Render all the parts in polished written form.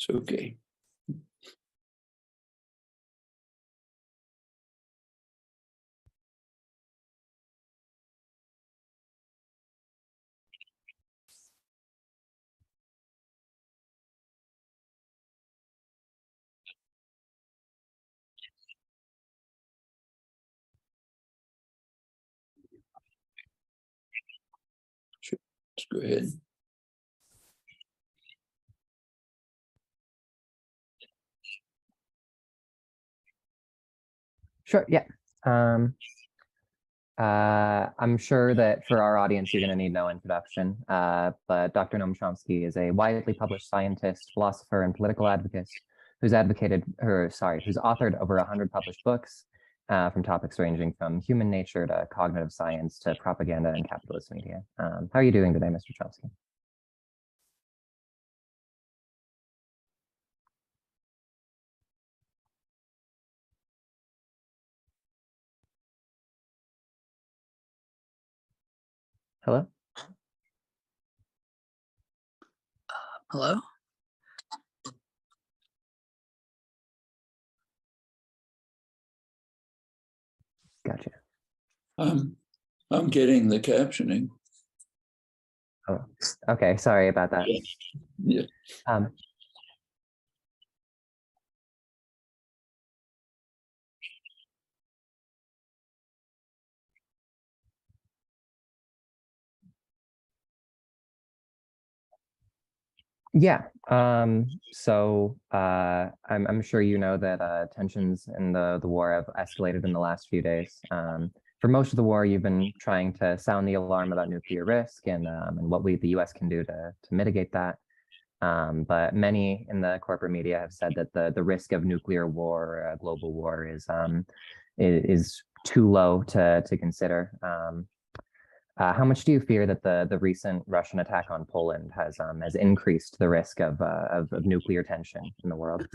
It's okay. Sure. Let's go ahead. Sure, yeah. I'm sure that for our audience, you're going to need no introduction, but Dr. Noam Chomsky is a widely published scientist, philosopher, and political advocate who's authored over 100 published books from topics ranging from human nature to cognitive science to propaganda and capitalist media. How are you doing today, Mr. Chomsky? Hello? Hello? Gotcha. I'm getting the captioning. Oh, okay. Sorry about that. Yeah. Yeah. I'm sure you know that tensions in the war have escalated in the last few days. For most of the war, you've been trying to sound the alarm about nuclear risk and what the U.S. can do to mitigate that. But many in the corporate media have said that the risk of nuclear war, global war, is too low to consider. How much do you fear that the recent Russian attack on Poland has increased the risk of nuclear tension in the world?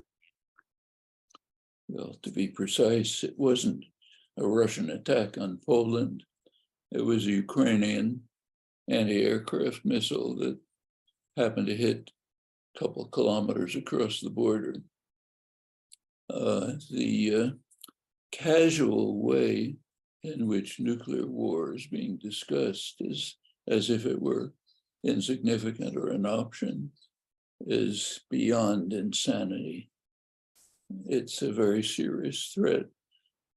Well, to be precise, it wasn't a Russian attack on Poland. It was a Ukrainian anti-aircraft missile that happened to hit a couple of kilometers across the border. The casual way in which nuclear war is being discussed is as if it were insignificant or an option is beyond insanity. It's a very serious threat.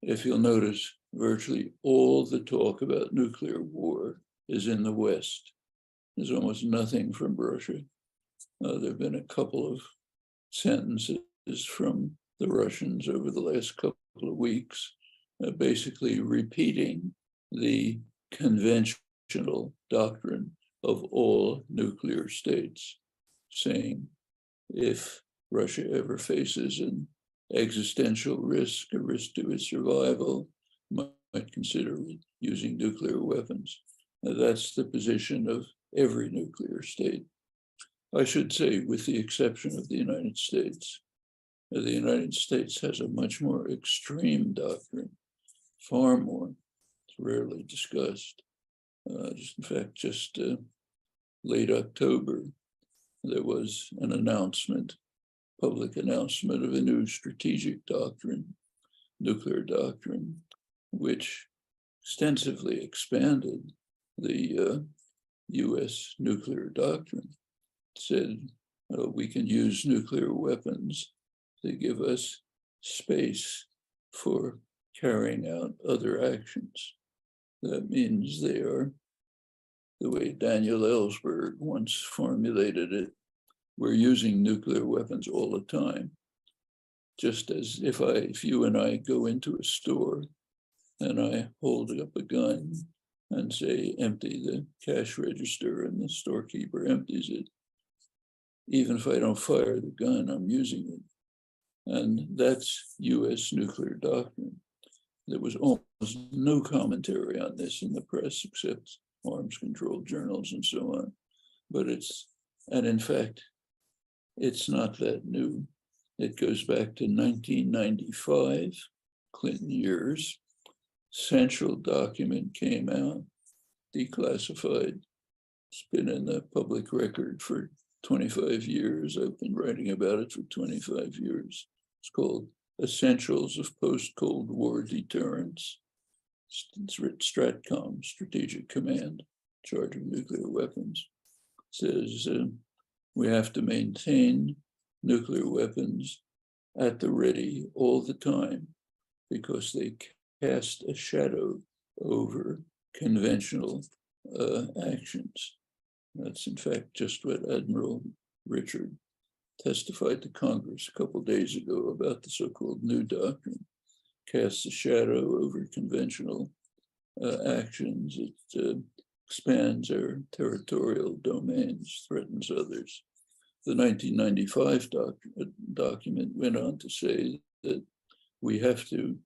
If you'll notice, virtually all the talk about nuclear war is in the West. There's almost nothing from Russia. There have been a couple of sentences from the Russians over the last couple of weeks, basically repeating the conventional doctrine of all nuclear states, saying if Russia ever faces an existential risk, a risk to its survival, might consider using nuclear weapons. That's the position of every nuclear state. I should say, with the exception of the United States. The United States has a much more extreme doctrine, far more. It's rarely discussed. In fact, just late October, there was an announcement, public announcement of a new strategic doctrine, nuclear doctrine, which extensively expanded the US nuclear doctrine. It said, we can use nuclear weapons to give us space for carrying out other actions. That means they are, the way Daniel Ellsberg once formulated it, we're using nuclear weapons all the time. Just as if you and I go into a store and I hold up a gun and say, empty the cash register, and the storekeeper empties it. Even if I don't fire the gun, I'm using it. And that's US nuclear doctrine. There was almost no commentary on this in the press except arms control journals and so on. But in fact, it's not that new. It goes back to 1995, Clinton years. Central document came out, declassified. It's been in the public record for 25 years. I've been writing about it for 25 years. It's called Essentials of Post-Cold War Deterrence. It's Stratcom, Strategic Command, Charge of Nuclear Weapons. It says we have to maintain nuclear weapons at the ready all the time because they cast a shadow over conventional actions. That's in fact just what Admiral Richard testified to Congress a couple of days ago about the so-called new doctrine. Casts a shadow over conventional actions. It expands our territorial domains, threatens others. The 1995 document went on to say that we have to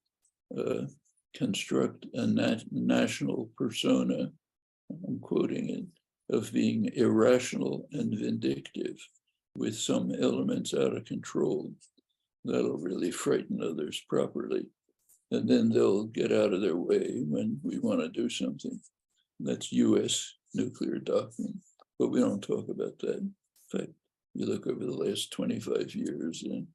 construct a national persona, I'm quoting it, of being irrational and vindictive with some elements out of control. That'll really frighten others properly. And then they'll get out of their way when we want to do something. That's US nuclear doctrine, but we don't talk about that. In fact, you look over the last 25 years and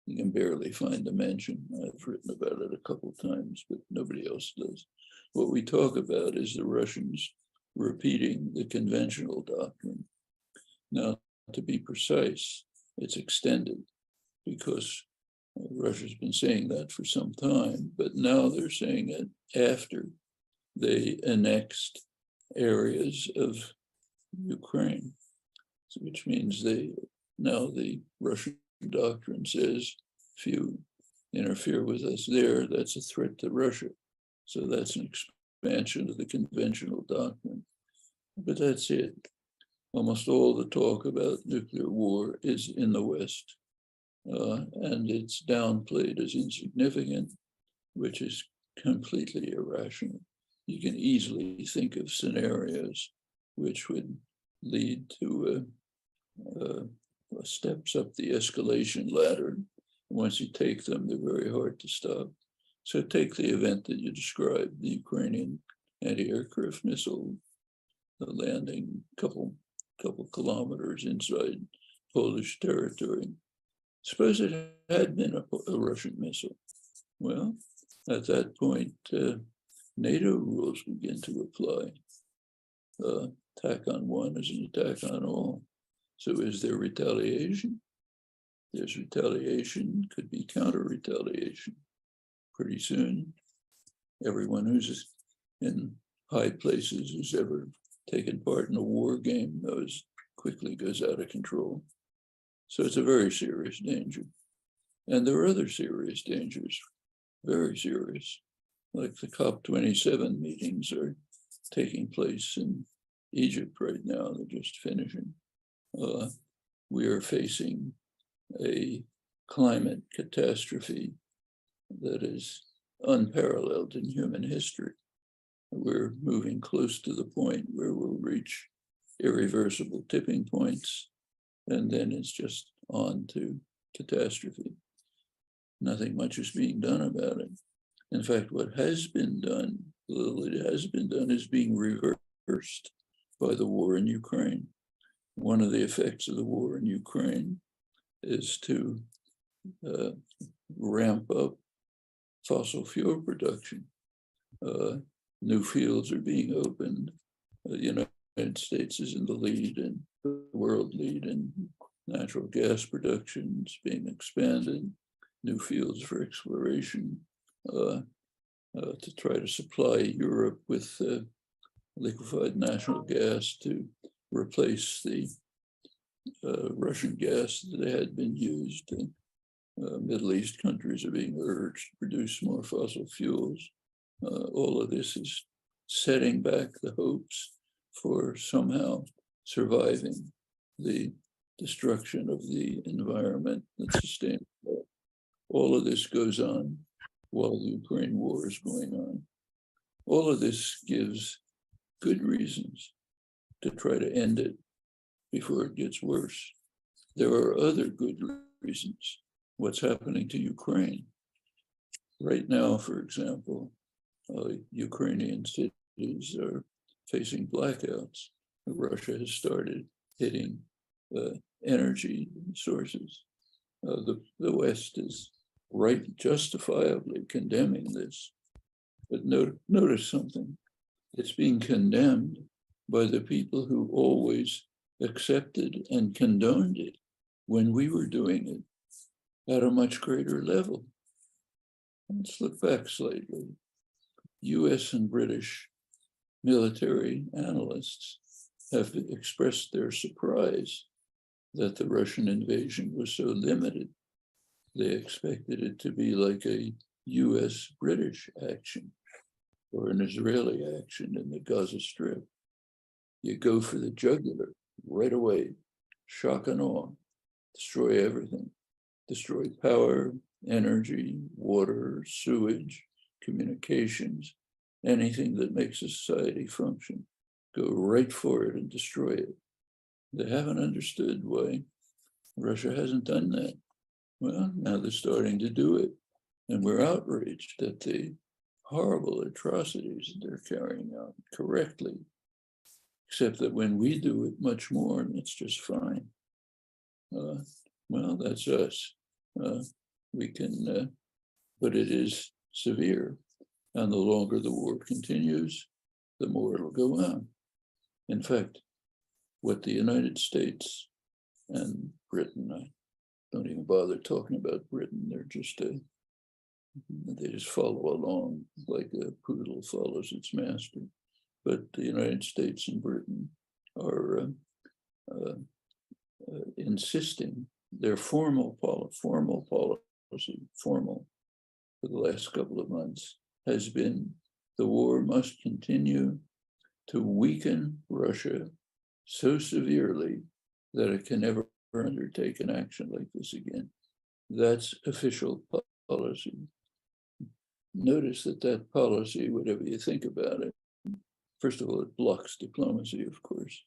you can barely find a mention. I've written about it a couple of times, but nobody else does. What we talk about is the Russians repeating the conventional doctrine. Now, to be precise, it's extended because Russia's been saying that for some time, but now they're saying it after they annexed areas of Ukraine, which means now the Russian doctrine says, if you interfere with us there, that's a threat to Russia. So that's an expansion of the conventional doctrine. But that's it. Almost all the talk about nuclear war is in the West. And it's downplayed as insignificant, which is completely irrational. You can easily think of scenarios which would lead to steps up the escalation ladder. Once you take them, they're very hard to stop. So take the event that you described, the Ukrainian anti-aircraft missile landing a couple kilometers inside Polish territory. Suppose it had been a Russian missile. Well, at that point, NATO rules begin to apply. Attack on one is an attack on all. So is there retaliation? There's retaliation, could be counter-retaliation. Pretty soon, everyone who's in high places who's ever taken part in a war game knows quickly goes out of control. So it's a very serious danger. And there are other serious dangers, very serious, like the COP27 meetings are taking place in Egypt right now, they're just finishing. We are facing a climate catastrophe that is unparalleled in human history. We're moving close to the point where we'll reach irreversible tipping points, and then it's just on to catastrophe. Nothing much is being done about it. In fact, what has been done, little it has been done, is being reversed by the war in Ukraine. One of the effects of the war in Ukraine is to ramp up fossil fuel production. New fields are being opened. The United States is in the lead and the world lead in natural gas production is being expanded, new fields for exploration to try to supply Europe with liquefied natural gas to replace the Russian gas that had been used. Middle East countries are being urged to produce more fossil fuels. All of this is setting back the hopes for somehow surviving the destruction of the environment that's sustainable. All of this goes on while the Ukraine war is going on. All of this gives good reasons to try to end it before it gets worse. There are other good reasons. What's happening to Ukraine? Right now, for example, Ukrainian cities are facing blackouts. Russia has started hitting energy sources. The West is justifiably condemning this. But notice something. It's being condemned by the people who always accepted and condoned it when we were doing it at a much greater level. Let's look back slightly. US and British military analysts have expressed their surprise that the Russian invasion was so limited. They expected it to be like a US-British action or an Israeli action in the Gaza Strip. You go for the jugular right away, shock and awe, destroy everything, destroy power, energy, water, sewage, communications, anything that makes a society function. Go right for it and destroy it. They haven't understood why Russia hasn't done that. Well, now they're starting to do it. And we're outraged at the horrible atrocities that they're carrying out correctly, except that when we do it much more, it's just fine. Well, that's us. We can, but it is severe. And the longer the war continues, the more it'll go on. In fact, what the United States and Britain, I don't even bother talking about Britain, they just follow along like a poodle follows its master. But the United States and Britain are insisting their formal policy for the last couple of months has been the war must continue to weaken Russia so severely that it can never undertake an action like this again. That's official policy. Notice that policy, whatever you think about it, first of all, it blocks diplomacy, of course,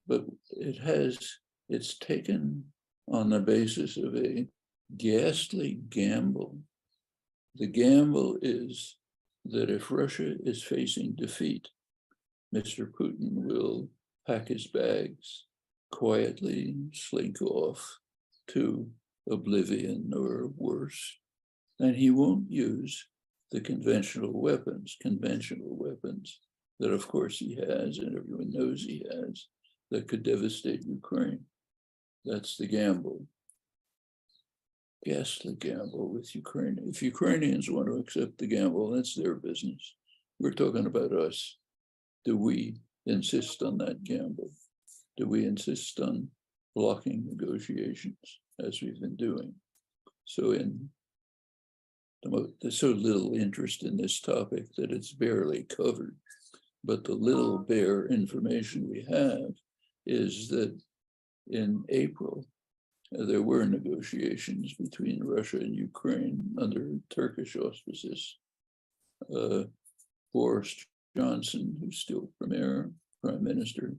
but it's taken on the basis of a ghastly gamble. The gamble is that if Russia is facing defeat, Mr. Putin will pack his bags, quietly slink off to oblivion or worse, and he won't use the conventional weapons that of course he has and everyone knows he has that could devastate Ukraine. That's the gamble. Ghastly gamble with Ukraine. If Ukrainians want to accept the gamble, that's their business. We're talking about us. Do we insist on that gamble? Do we insist on blocking negotiations as we've been doing? So there's so little interest in this topic that it's barely covered. But the little bare information we have is that in April, there were negotiations between Russia and Ukraine under Turkish auspices. Boris Johnson, who's still prime minister,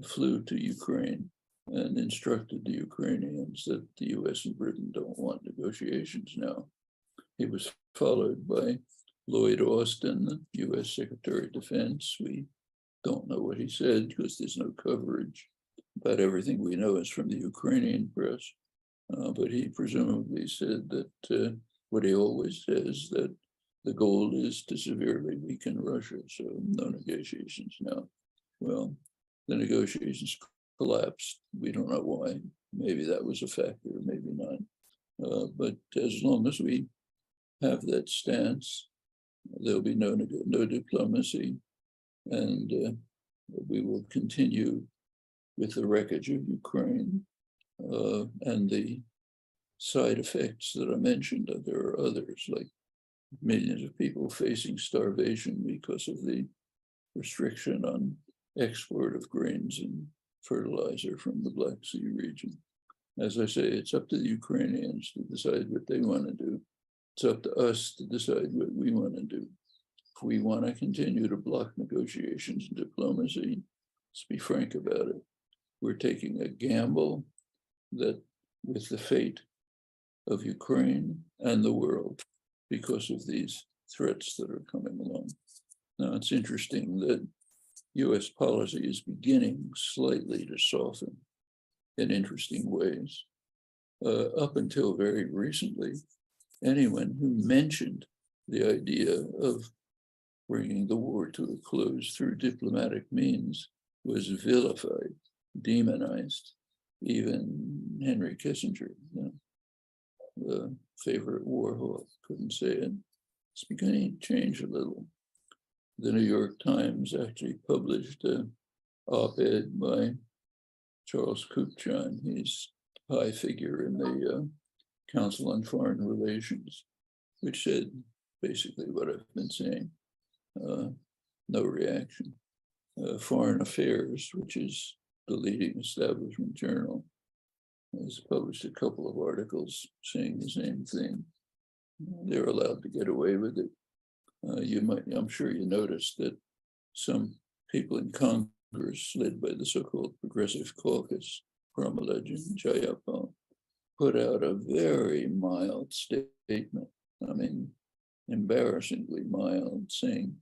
flew to Ukraine and instructed the Ukrainians that the US and Britain don't want negotiations now. He was followed by Lloyd Austin, the US Secretary of Defense. We don't know what he said because there's no coverage, but everything we know is from the Ukrainian press. But he presumably said that what he always says, that the goal is to severely weaken Russia, so no negotiations now. Well, the negotiations collapsed. We don't know why. Maybe that was a factor, maybe not. But as long as we have that stance, there'll be no diplomacy, and we will continue with the wreckage of Ukraine and the side effects that I mentioned. There are others, like millions of people facing starvation because of the restriction on export of grains and fertilizer from the Black Sea region. As I say, it's up to the Ukrainians to decide what they want to do. It's up to us to decide what we want to do. If we want to continue to block negotiations and diplomacy, let's be frank about it. We're taking a gamble that with the fate of Ukraine and the world because of these threats that are coming along. Now, it's interesting that US policy is beginning slightly to soften. in interesting ways. Up until very recently, anyone who mentioned the idea of bringing the war to a close through diplomatic means was vilified, demonized. Even Henry Kissinger, the favorite war hawk, couldn't say it. It's beginning to change a little. The New York Times actually published an op-ed by Charles Kupchan. He's a high figure in the Council on Foreign Relations, which said basically what I've been saying. No reaction. Foreign Affairs, which is the leading establishment journal, has published a couple of articles saying the same thing. They're allowed to get away with it. I'm sure you noticed that some people in Congress, led by the so-called Progressive Caucus, Pramila Jayapal, put out a very mild statement. I mean, embarrassingly mild, saying,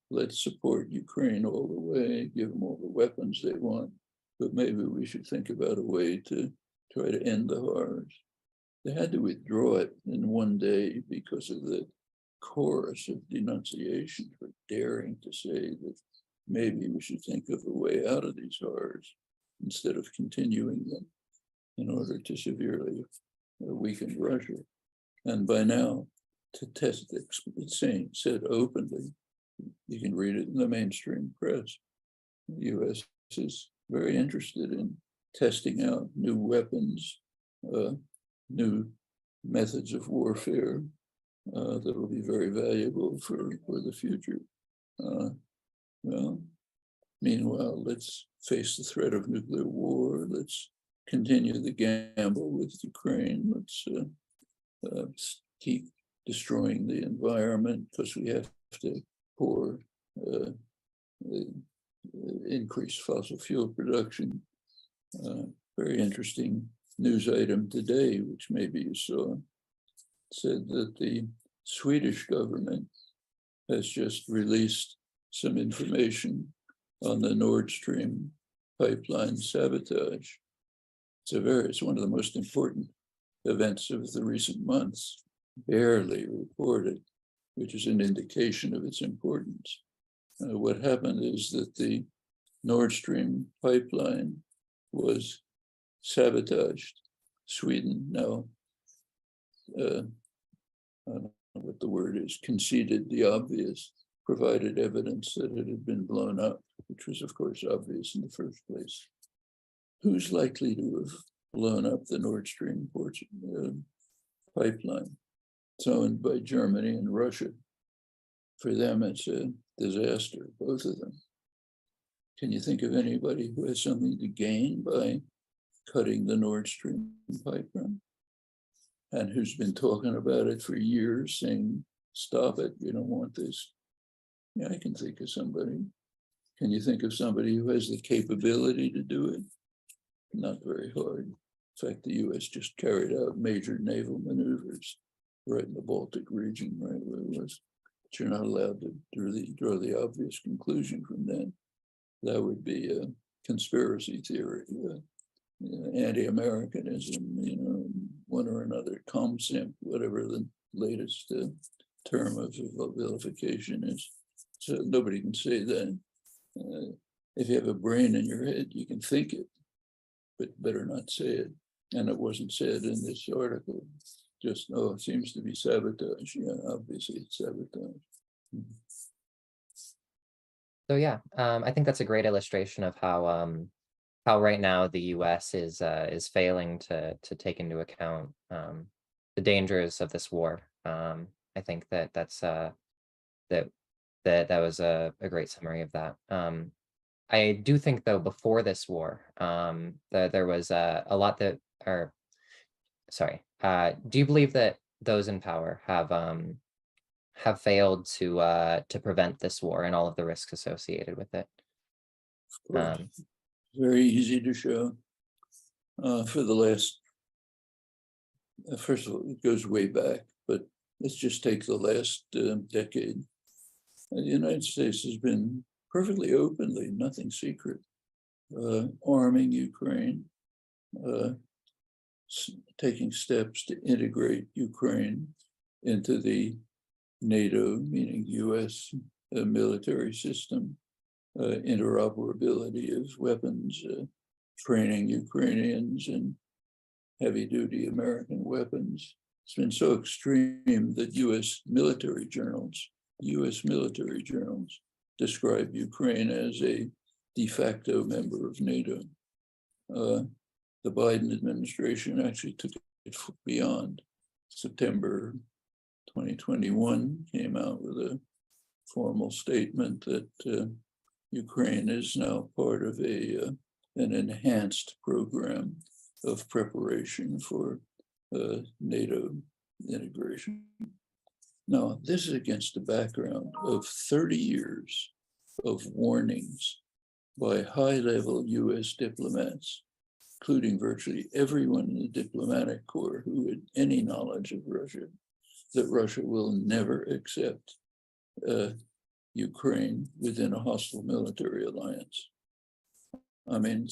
let's support Ukraine all the way, give them all the weapons they want, but maybe we should think about a way to try to end the horrors. They had to withdraw it in one day because of the chorus of denunciation for daring to say that maybe we should think of a way out of these horrors instead of continuing them in order to severely weaken Russia. And by now, to test it's saying, said openly, you can read it in the mainstream press. The US is very interested in testing out new weapons, new methods of warfare that will be very valuable for the future. Well, meanwhile, let's face the threat of nuclear war. Let's continue the gamble with Ukraine. Let's keep destroying the environment because we have to pour increase fossil fuel production. Very interesting news item today, which maybe you saw, said that the Swedish government has just released some information on the Nord Stream pipeline sabotage. It's one of the most important events of the recent months, barely reported, which is an indication of its importance. What happened is that the Nord Stream pipeline was sabotaged. Sweden now, I don't know what the word is, conceded the obvious, provided evidence that it had been blown up, which was of course obvious in the first place. Who's likely to have blown up the Nord Stream pipeline? It's owned by Germany and Russia. For them, it's a disaster, both of them. Can you think of anybody who has something to gain by cutting the Nord Stream pipeline? And who's been talking about it for years, saying, stop it, you don't want this. Yeah, I can think of somebody. Can you think of somebody who has the capability to do it? Not very hard. In fact, the US just carried out major naval maneuvers right in the Baltic region, right where it was. But you're not allowed to draw the obvious conclusion from that. That would be a conspiracy theory, anti-Americanism, one or another, ComSimp, whatever the latest term of vilification is. So nobody can say that. If you have a brain in your head, you can think it, but better not say it. And it wasn't said in this article. Just, oh, it seems to be sabotage. Yeah, obviously it's sabotage. So yeah, I think that's a great illustration of how right now the U.S. is failing to take into account the dangers of this war. I think that was a great summary of that. I do think though before this war, there was a lot that, or sorry, do you believe that those in power have failed to prevent this war and all of the risks associated with it? Very easy to show. For the last, first of all, it goes way back, but let's just take the last decade. The United States has been perfectly openly, nothing secret, arming Ukraine, taking steps to integrate Ukraine into the NATO, meaning US military system, interoperability of weapons, training Ukrainians in heavy-duty American weapons. It's been so extreme that US military journals describe Ukraine as a de facto member of NATO. The Biden administration actually took it beyond. September 2021 came out with a formal statement that Ukraine is now part of an enhanced program of preparation for NATO integration. Now, this is against the background of 30 years of warnings by high-level US diplomats, including virtually everyone in the diplomatic corps who had any knowledge of Russia, that Russia will never accept Ukraine within a hostile military alliance. I mean,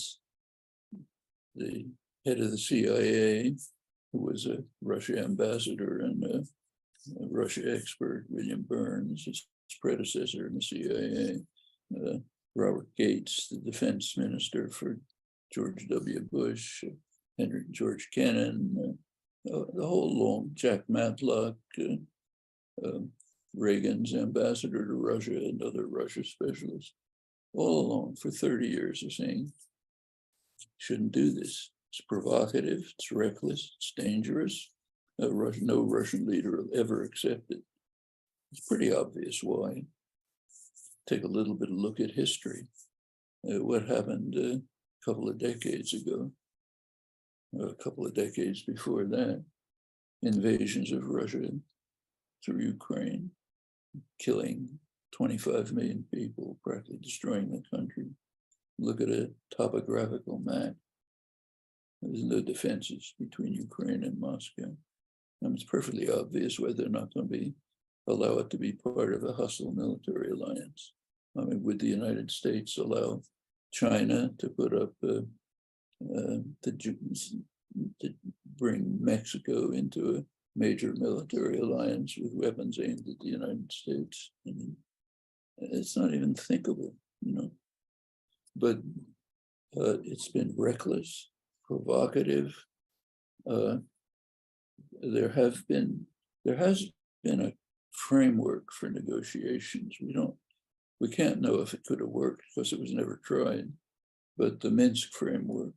the head of the CIA, who was a Russia ambassador and a Russia expert, William Burns, his predecessor in the CIA, Robert Gates, the defense minister for George W. Bush, George Kennan, the whole long, Jack Matlock, Reagan's ambassador to Russia and other Russia specialists, all along for 30 years are saying, shouldn't do this. It's provocative, it's reckless, it's dangerous. No Russian leader will ever accept it. It's pretty obvious why. Take a little bit of look at history. What happened a couple of decades ago, a couple of decades before that, invasions of Russia through Ukraine, killing 25 million people, practically destroying the country. Look at a topographical map. There's no defenses between Ukraine and Moscow. And it's perfectly obvious why they're not going to allow it to be part of a hostile military alliance. I mean, would the United States allow China to put up, to bring Mexico into a major military alliance with weapons aimed at the United States? I mean, it's not even thinkable, you know. But it's been reckless, provocative. There has been a framework for negotiations. We can't know if it could have worked because it was never tried. But the Minsk framework,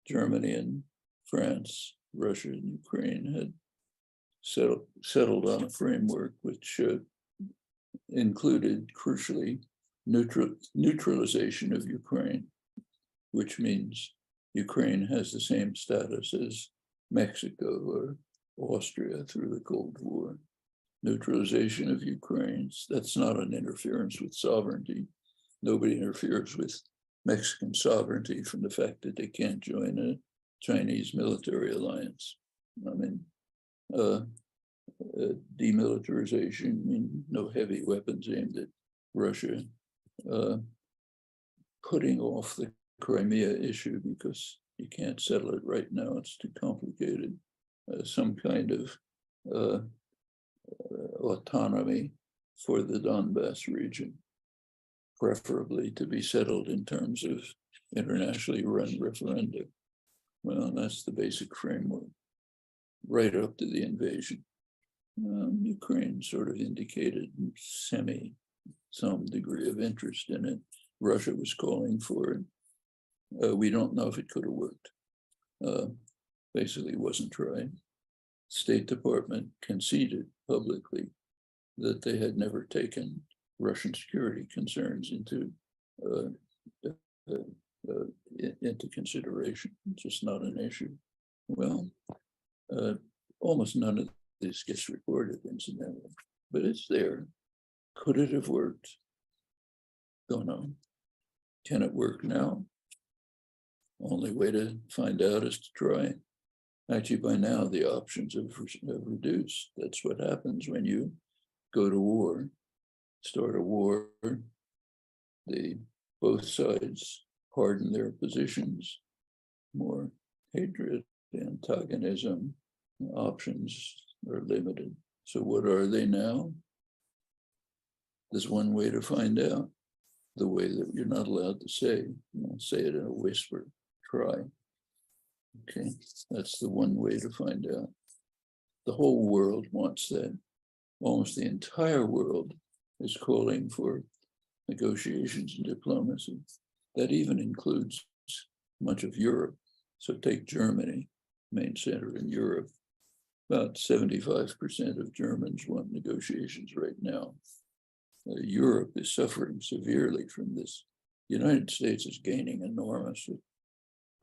Germany and France, Russia and Ukraine had settled on a framework which included, crucially, neutralization of Ukraine, which means Ukraine has the same status as Mexico or Austria through the Cold War. Neutralization of Ukraine, that's not an interference with sovereignty. Nobody interferes with Mexican sovereignty from the fact that they can't join a Chinese military alliance. I mean, demilitarization, I mean, no heavy weapons aimed at Russia. Putting off the Crimea issue because you can't settle it right now, it's too complicated. Some kind of autonomy for the Donbass region, preferably to be settled in terms of internationally run referenda. Well, that's the basic framework, right up to the invasion. Ukraine sort of indicated some degree of interest in it. Russia was calling for it. We don't know if it could have worked. Basically wasn't tried. State Department conceded publicly that they had never taken Russian security concerns into consideration, just not an issue. Well, almost none of this gets reported, incidentally, but it's there. Could it have worked? Don't know. Can it work now? Only way to find out is to try. Actually, by now, the options have reduced. That's what happens when you go to war, start a war. Both sides harden their positions. more hatred, antagonism, options are limited. So what are they now? There's one way to find out, the way that you're not allowed to say. Say it in a whisper, try. Okay, that's the one way to find out. The whole world wants that. Almost the entire world is calling for negotiations and diplomacy. That even includes much of Europe. So take Germany, main center in Europe. About 75% of Germans want negotiations right now. Europe is suffering severely from this. The United States is gaining enormously.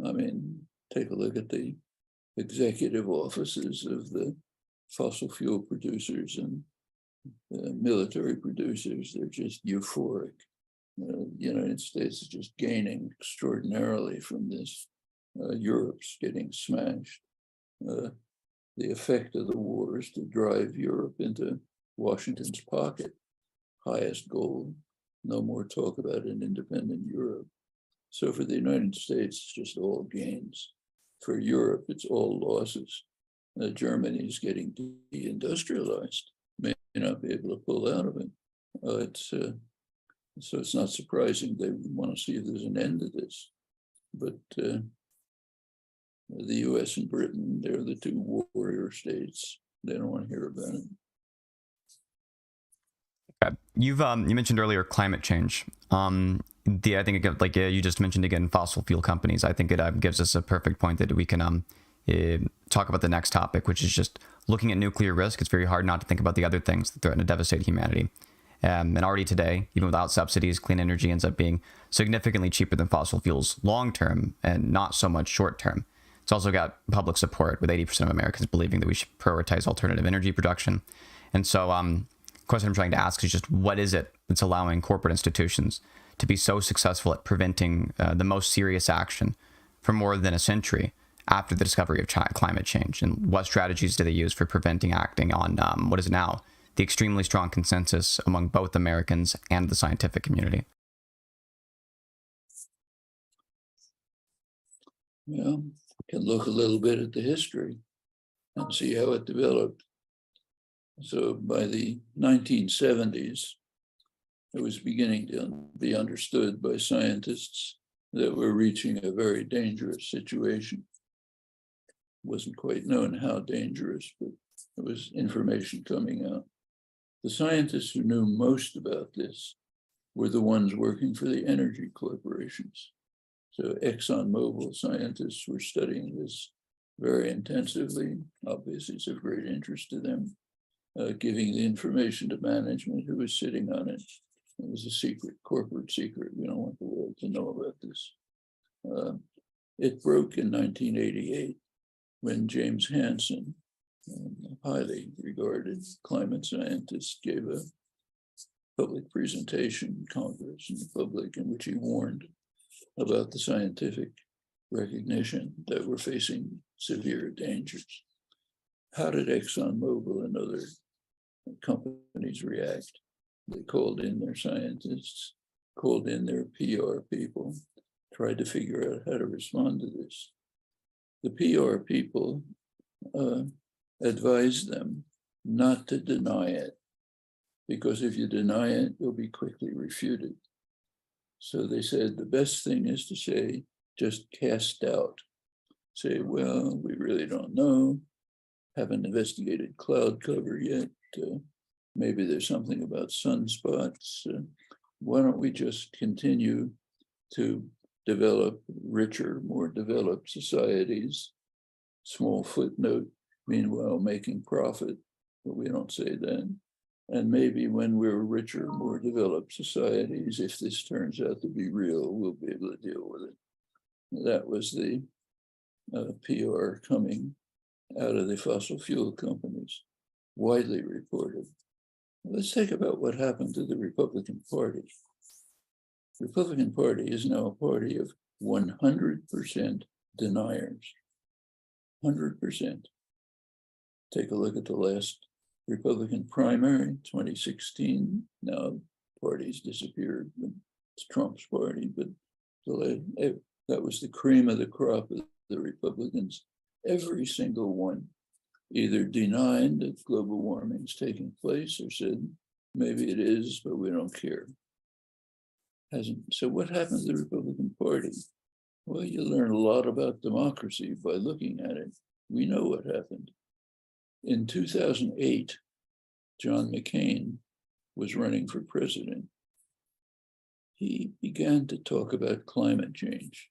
I mean, take a look at the executive offices of the fossil fuel producers and military producers. They're just euphoric. The United States is just gaining extraordinarily from this. Europe's getting smashed. The effect of the war is to drive Europe into Washington's pocket. Highest goal, no more talk about an independent Europe. So for the United States, it's just all gains. For Europe, it's all losses. Germany is getting deindustrialized, may not be able to pull out of it. So it's not surprising they want to see if there's an end to this. But the US and Britain, they're the two warrior states. They don't want to hear about it. Okay. You mentioned earlier climate change. I think you just mentioned again fossil fuel companies. I think it gives us a perfect point that we can talk about the next topic, which is just looking at nuclear risk. It's very hard not to think about the other things that threaten to devastate humanity. And already today, even without subsidies, clean energy ends up being significantly cheaper than fossil fuels long term and not so much short term. It's also got public support, with 80% of Americans believing that we should prioritize alternative energy production. And so the question I'm trying to ask is just what is it that's allowing corporate institutions to be so successful at preventing the most serious action for more than a century after the discovery of climate change? And what strategies do they use for preventing acting on what is now the extremely strong consensus among both Americans and the scientific community? Well, you can look a little bit at the history and see how it developed. So by the 1970s, it was beginning to be understood by scientists that we're reaching a very dangerous situation. It wasn't quite known how dangerous, but there was information coming out. The scientists who knew most about this were the ones working for the energy corporations. So ExxonMobil scientists were studying this very intensively. Obviously, it's of great interest to them, giving the information to management who was sitting on it. It was a secret, corporate secret. We don't want the world to know about this. It broke in 1988 when James Hansen, a highly regarded climate scientist, gave a public presentation in Congress and the public in which he warned about the scientific recognition that we're facing severe dangers. How did ExxonMobil and other companies react? They called in their scientists, called in their PR people, tried to figure out how to respond to this. The PR people advised them not to deny it, because if you deny it, you'll be quickly refuted. So they said the best thing is to say, just cast doubt. Say, well, we really don't know, haven't investigated cloud cover yet. Maybe there's something about sunspots. Why don't we just continue to develop richer, more developed societies? Small footnote, meanwhile making profit, but we don't say that. And maybe when we're richer, more developed societies, if this turns out to be real, we'll be able to deal with it. That was the PR coming out of the fossil fuel companies, widely reported. Let's think about what happened to the Republican Party. The Republican Party is now a party of 100% deniers. 100%. Take a look at the last Republican primary, 2016. Now the party's disappeared. It's Trump's party, but that was the cream of the crop of the Republicans, every single one, either denied that global warming is taking place or said, maybe it is, but we don't care. Hasn't. So what happened to the Republican Party? Well, you learn a lot about democracy by looking at it. We know what happened. In 2008, John McCain was running for president. He began to talk about climate change.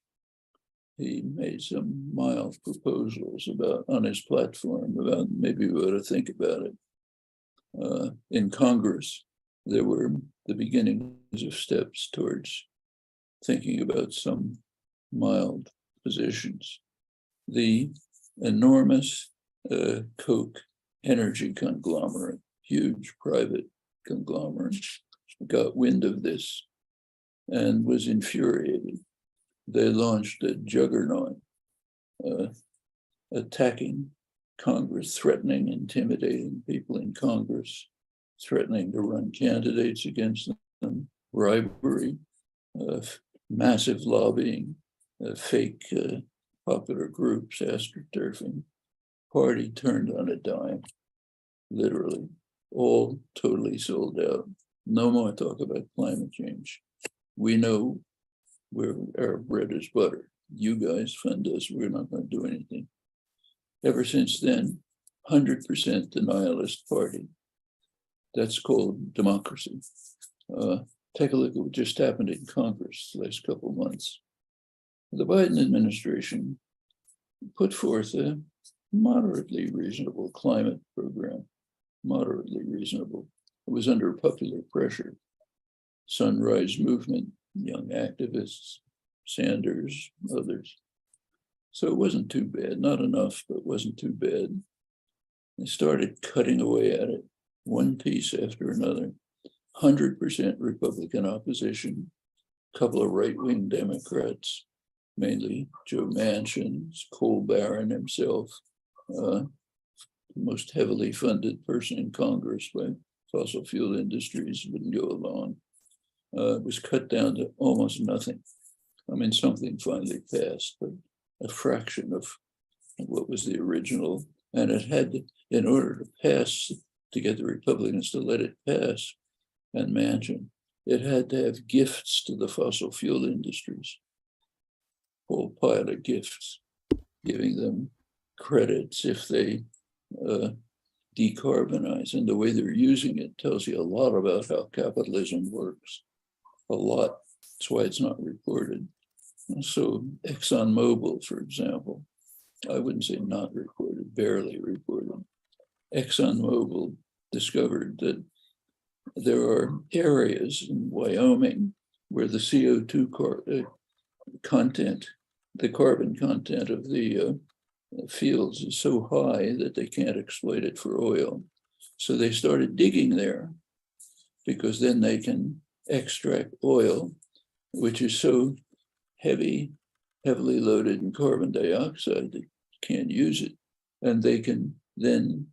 He made some mild proposals on his platform about maybe we ought to think about it. In Congress, there were the beginnings of steps towards thinking about some mild positions. The enormous Koch energy conglomerate, huge private conglomerate, got wind of this and was infuriated. They launched a juggernaut attacking Congress, threatening, intimidating people in Congress, threatening to run candidates against them, bribery, massive lobbying, fake popular groups, astroturfing. Party turned on a dime, literally, all totally sold out. No more talk about climate change. We know where our bread is butter. You guys fund us, we're not going to do anything. Ever since then, 100% denialist party. That's called democracy. Take a look at what just happened in Congress the last couple of months. The Biden administration put forth a moderately reasonable climate program, moderately reasonable. It was under popular pressure. Sunrise Movement, young activists, Sanders, others. So it wasn't too bad, not enough, but wasn't too bad. They started cutting away at it, one piece after another. 100% Republican opposition, a couple of right-wing Democrats, mainly Joe Manchin, coal baron himself, the most heavily funded person in Congress by fossil fuel industries, wouldn't go along. It was cut down to almost nothing. I mean, something finally passed, but a fraction of what was the original. And it had to, in order to pass, to get the Republicans to let it pass, and Manchin, it had to have gifts to the fossil fuel industries, whole pile of gifts, giving them credits if they decarbonize. And the way they're using it tells you a lot about how capitalism works, a lot. That's why it's not reported. And so ExxonMobil, for example, I wouldn't say not reported, barely reported. ExxonMobil discovered that there are areas in Wyoming where the CO2 content, the carbon content of the fields is so high that they can't exploit it for oil. So they started digging there because then they can extract oil, which is so heavily loaded in carbon dioxide, they can't use it. And they can then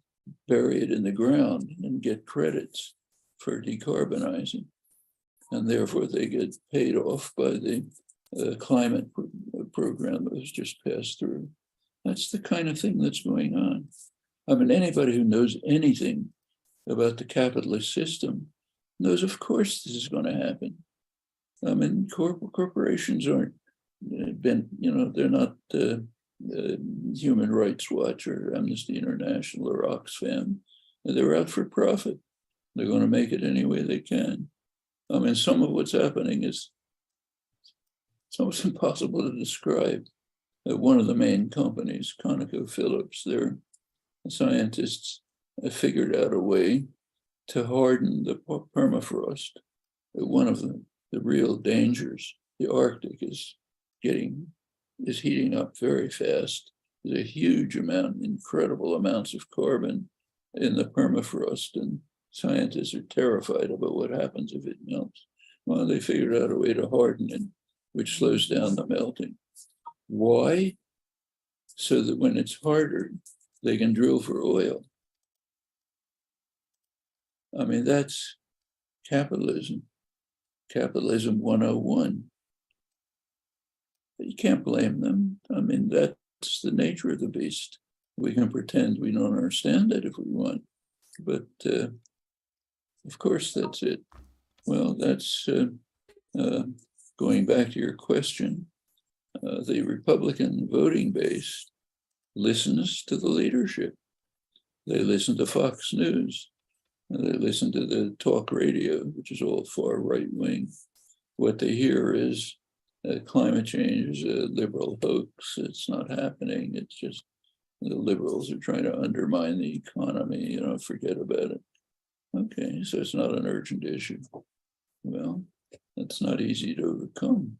bury it in the ground and get credits for decarbonizing. And therefore they get paid off by the climate program that was just passed through. That's the kind of thing that's going on. I mean, anybody who knows anything about the capitalist system knows, of course, this is going to happen. I mean, corporations aren't been, they're not Human Rights Watch or Amnesty International or Oxfam. They're out for profit. They're going to make it any way they can. I mean, some of what's happening is it's almost impossible to describe. One of the main companies, ConocoPhillips, their scientists have figured out a way to harden the permafrost. One of the real dangers, the Arctic is heating up very fast. There's a huge amount, incredible amounts of carbon in the permafrost, and scientists are terrified about what happens if it melts. Well, they figured out a way to harden it, which slows down the melting. Why? So that when it's harder, they can drill for oil. I mean, that's capitalism. Capitalism 101. You can't blame them. I mean, that's That's the nature of the beast. We can pretend we don't understand it if we want, but of course that's it. Well, that's going back to your question. The Republican voting base listens to the leadership. They listen to Fox News. They listen to the talk radio, which is all far right wing. What they hear is climate change is a liberal hoax. It's not happening. It's just the liberals are trying to undermine the economy. Forget about it. Okay, so it's not an urgent issue. Well, that's not easy to overcome.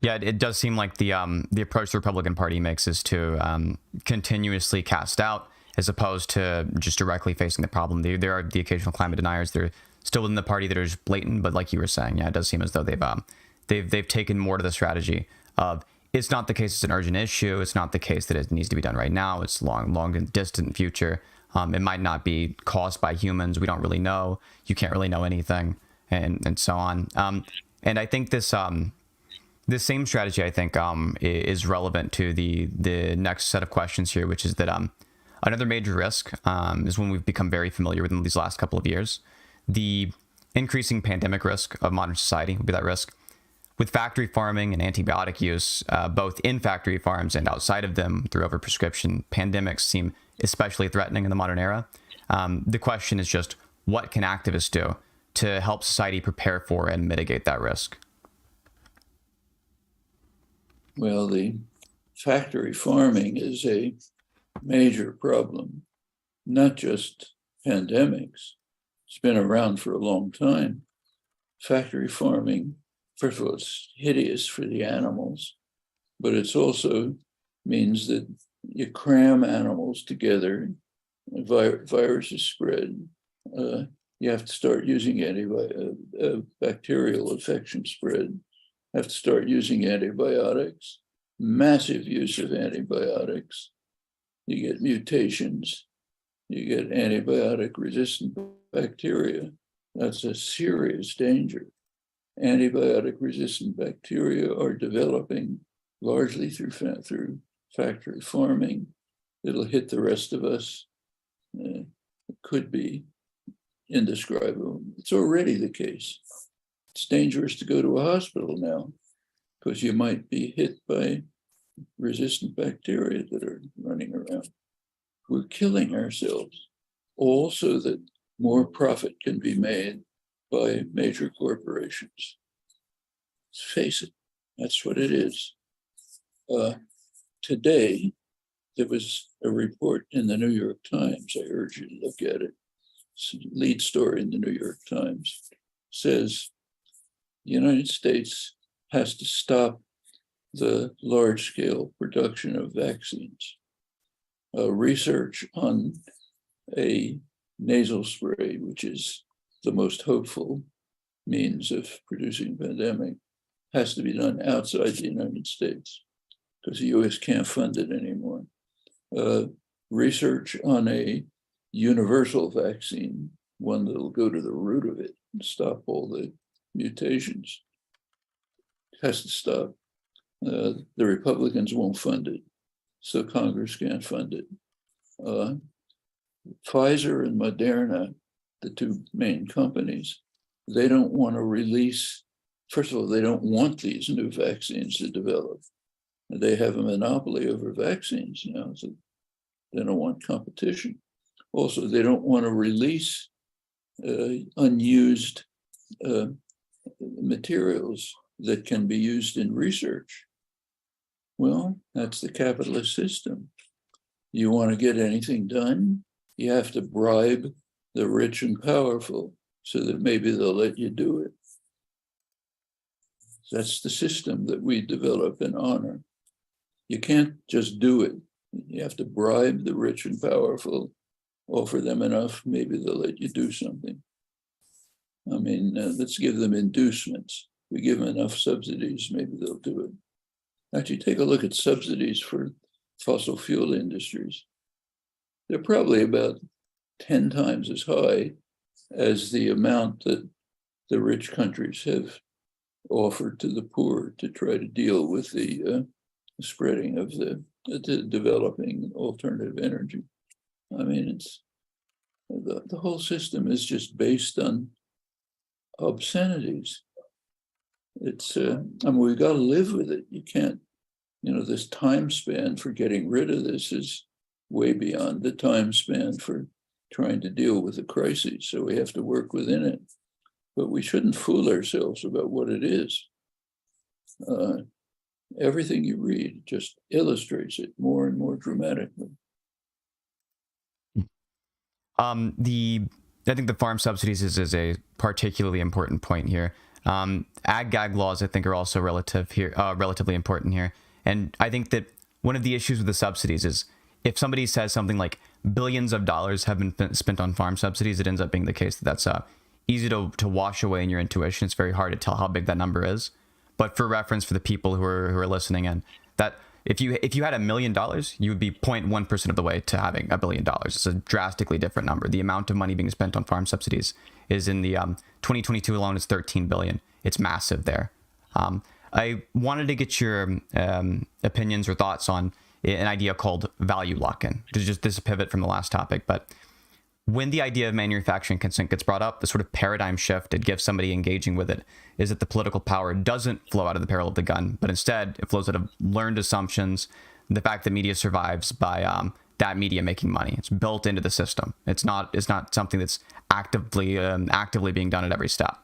Yeah, it does seem like the approach the Republican Party makes is to continuously cast out, as opposed to just directly facing the problem. There are the occasional climate deniers. They're still within the party that are just blatant, but like you were saying, yeah, it does seem as though they've taken more to the strategy of it's not the case it's an urgent issue. It's not the case that it needs to be done right now. It's long and distant future. It might not be caused by humans. We don't really know. You can't really know anything, and so on. And I think this same strategy, I think, is relevant to the next set of questions here, which is that another major risk is one we've become very familiar with in these last couple of years. The increasing pandemic risk of modern society would be that risk. With factory farming and antibiotic use, both in factory farms and outside of them through overprescription, pandemics seem especially threatening in the modern era. The question is just, what can activists do to help society prepare for and mitigate that risk? Well, the factory farming is a major problem, not just pandemics. It's been around for a long time. Factory farming, first of all, it's hideous for the animals, but it's also means that you cram animals together, viruses spread. You have to start using bacterial infection spread. Have to start using antibiotics, massive use of antibiotics. You get mutations, you get antibiotic-resistant bacteria. That's a serious danger. Antibiotic-resistant bacteria are developing largely through factory farming. It'll hit the rest of us. It could be indescribable. It's already the case. It's dangerous to go to a hospital now because you might be hit by resistant bacteria that are running around. We're killing ourselves, all so that more profit can be made by major corporations. Let's face it, that's what it is. Today, there was a report in the New York Times. I urge you to look at it. It's a lead story in the New York Times. It says, the United States has to stop the large-scale production of vaccines. Research on a nasal spray, which is the most hopeful means of producing a pandemic, has to be done outside the United States because the US can't fund it anymore. Research on a universal vaccine, one that'll go to the root of it and stop all the mutations, has to stop. The Republicans won't fund it, so Congress can't fund it. Pfizer and Moderna, the two main companies, they don't want to release, first of all, they don't want these new vaccines to develop. They have a monopoly over vaccines now, so they don't want competition. Also, they don't want to release unused materials that can be used in research. Well, that's the capitalist system. You want to get anything done, you have to bribe the rich and powerful so that maybe they'll let you do it. That's the system that we develop and honor. You can't just do it. You have to bribe the rich and powerful, offer them enough, maybe they'll let you do something. I mean, let's give them inducements. We give them enough subsidies, maybe they'll do it. Actually, take a look at subsidies for fossil fuel industries. They're probably about 10 times as high as the amount that the rich countries have offered to the poor to try to deal with the spreading of the developing alternative energy. I mean, it's the whole system is just based on obscenities. It's I mean, we've got to live with it. You can't, you know, this time span for getting rid of this is way beyond the time span for trying to deal with the crises. So we have to work within it, but we shouldn't fool ourselves about what it is. Everything you read just illustrates it more and more dramatically. I think the farm subsidies is a particularly important point here. Ag-gag laws, I think, are also relatively important here. And I think that one of the issues with the subsidies is if somebody says something like billions of dollars have been spent on farm subsidies, it ends up being the case that that's easy to wash away in your intuition. It's very hard to tell how big that number is. But for reference, for the people who are listening in, that if you had $1 million, you would be 0.1% of the way to having $1 billion. It's a drastically different number. The amount of money being spent on farm subsidies is in the 2022 alone is $13 billion. It's massive there. I wanted to get your opinions or thoughts on an idea called value lock-in. This is a pivot from the last topic, but when the idea of manufacturing consent gets brought up, the sort of paradigm shift it gives somebody engaging with it is that the political power doesn't flow out of the barrel of the gun, but instead it flows out of learned assumptions, the fact that media survives by that media making money. It's built into the system. It's not something that's actively being done at every step.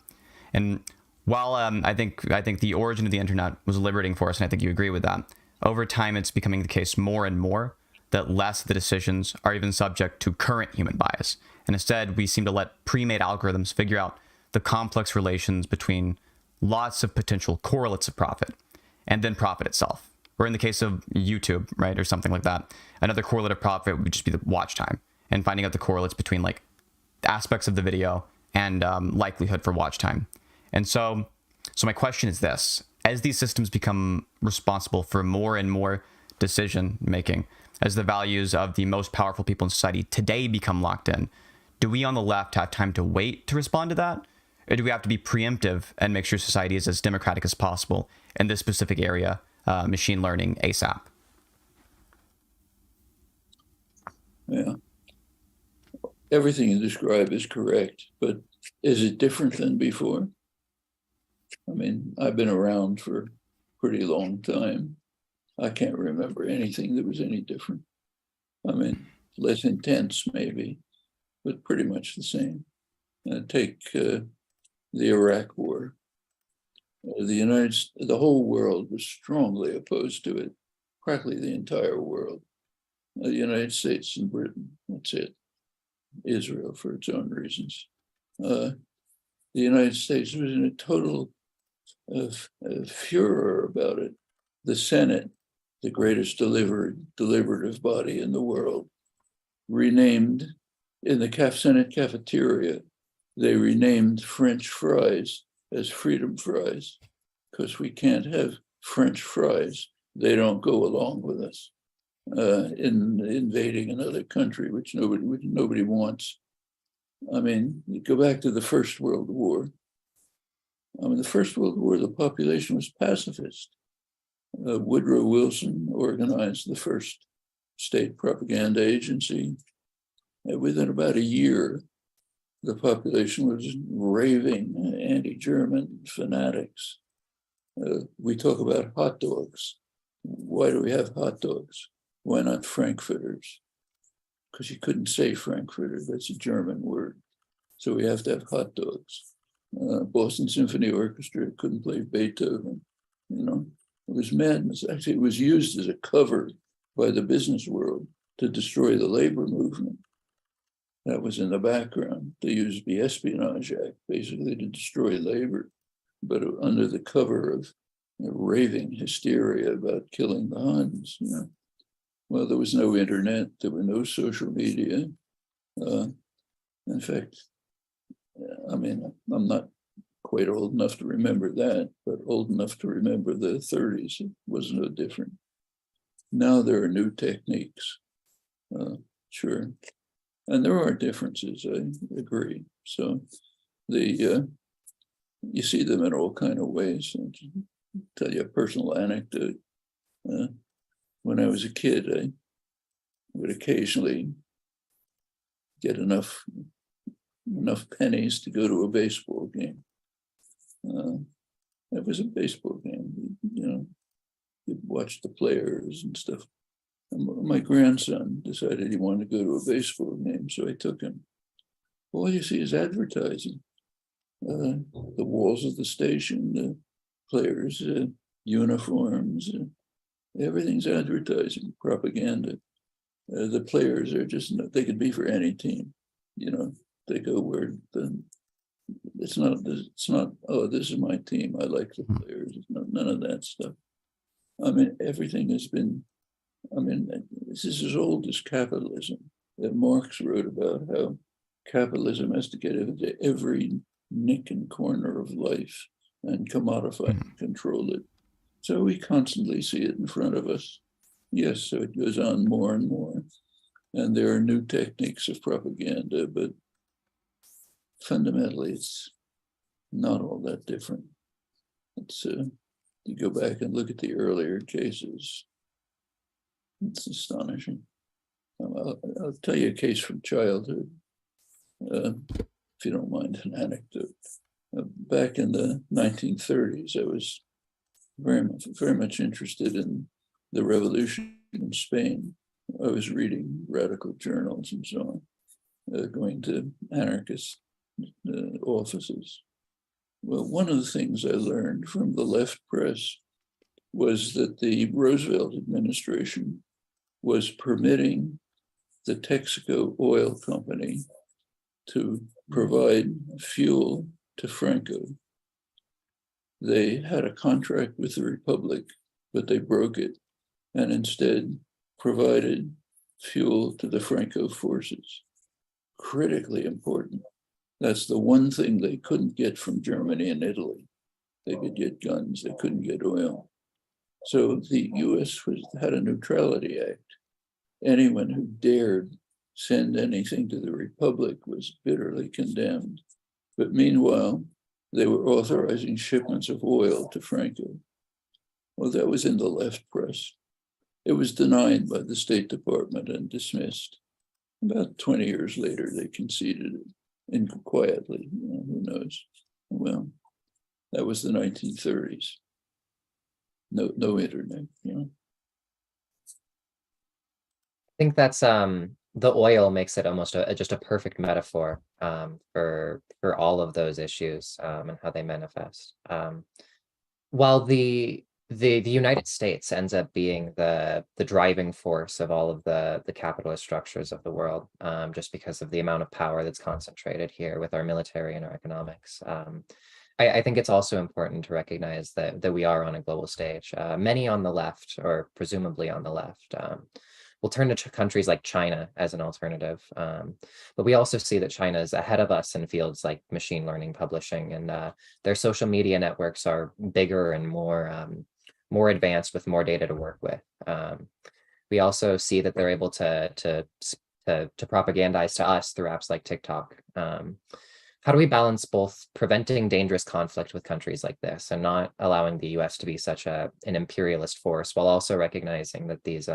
And while I think the origin of the internet was liberating for us, and I think you agree with that, over time it's becoming the case more and more that less of the decisions are even subject to current human bias. And instead, we seem to let pre-made algorithms figure out the complex relations between lots of potential correlates of profit and then profit itself. Or in the case of YouTube, right, or something like that, another correlate of profit would just be the watch time and finding out the correlates between like aspects of the video and likelihood for watch time. And so my question is this: as these systems become responsible for more and more decision making, as the values of the most powerful people in society today become locked in, do we on the left have time to wait to respond to that? Or do we have to be preemptive and make sure society is as democratic as possible in this specific area, machine learning, ASAP? Yeah. Everything you describe is correct, but is it different than before? I mean, I've been around for a pretty long time. I can't remember anything that was any different. I mean, less intense maybe, but pretty much the same. Take the Iraq War. The whole world was strongly opposed to it, practically the entire world. The United States and Britain, that's it. Israel for its own reasons. The United States was in a total furor about it. The Senate, the greatest deliberative body in the world, renamed in the Senate cafeteria, they renamed French fries as freedom fries because we can't have French fries. They don't go along with us in invading another country, which nobody wants. I mean, you go back to the First World War. I mean, the First World War, the population was pacifist. Woodrow Wilson organized the first state propaganda agency. And within about a year, the population was raving anti-German fanatics. We talk about hot dogs. Why do we have hot dogs? Why not Frankfurters? Because you couldn't say Frankfurter, that's a German word. So we have to have hot dogs. Boston Symphony Orchestra couldn't play Beethoven, you know. It was madness. Actually, it was used as a cover by the business world to destroy the labor movement. That was in the background. They used the Espionage Act basically to destroy labor, but under the cover of raving hysteria about killing the Huns. You know? Well, there was no internet. There were no social media. In fact, I mean, I'm not quite old enough to remember that, but old enough to remember the 30s. It was no different. Now there are new techniques, sure. And there are differences, I agree. So the you see them in all kind of ways. I'll tell you a personal anecdote. When I was a kid, I would occasionally get enough pennies to go to a baseball game. It was a baseball game, you know, you'd watch the players and stuff. And my grandson decided he wanted to go to a baseball game, so I took him. All you see is advertising. The walls of the station, the players' uniforms, everything's advertising, propaganda. The players are just, they could be for any team, you know, they go where it's not, oh, this is my team, I like the players. It's none of that stuff. I mean, everything has been, I mean, this is as old as capitalism. That Marx wrote about how capitalism has to get into every nick and corner of life and commodify and control it. So we constantly see it in front of us. Yes, so it goes on more and more. And there are new techniques of propaganda, but fundamentally, it's not all that different. It's you go back and look at the earlier cases, it's astonishing. I'll tell you a case from childhood, if you don't mind an anecdote. Back in the 1930s, I was very much interested in the revolution in Spain. I was reading radical journals and so on, going to anarchist offices. Well, one of the things I learned from the left press was that the Roosevelt administration was permitting the Texaco Oil Company to provide fuel to Franco. They had a contract with the Republic, but they broke it and instead provided fuel to the Franco forces. Critically important. That's the one thing they couldn't get from Germany and Italy. They could get guns, they couldn't get oil. So the US had a neutrality act. Anyone who dared send anything to the Republic was bitterly condemned. But meanwhile, they were authorizing shipments of oil to Franco. Well, that was in the left press. It was denied by the State Department and dismissed. About 20 years later, they conceded it quietly, you know, who knows? Well, that was the 1930s. No internet, you know. I think that's the oil makes it almost just a perfect metaphor for all of those issues and how they manifest. While the United States ends up being the driving force of all of the capitalist structures of the world, just because of the amount of power that's concentrated here with our military and our economics. I think it's also important to recognize that we are on a global stage. Many on the left, or presumably on the left, will turn to countries like China as an alternative. But we also see that China is ahead of us in fields like machine learning, publishing, and their social media networks are bigger and more advanced with more data to work with. We also see that they're able to propagandize to us through apps like TikTok. How do we balance both preventing dangerous conflict with countries like this and not allowing the US to be such an imperialist force, while also recognizing that these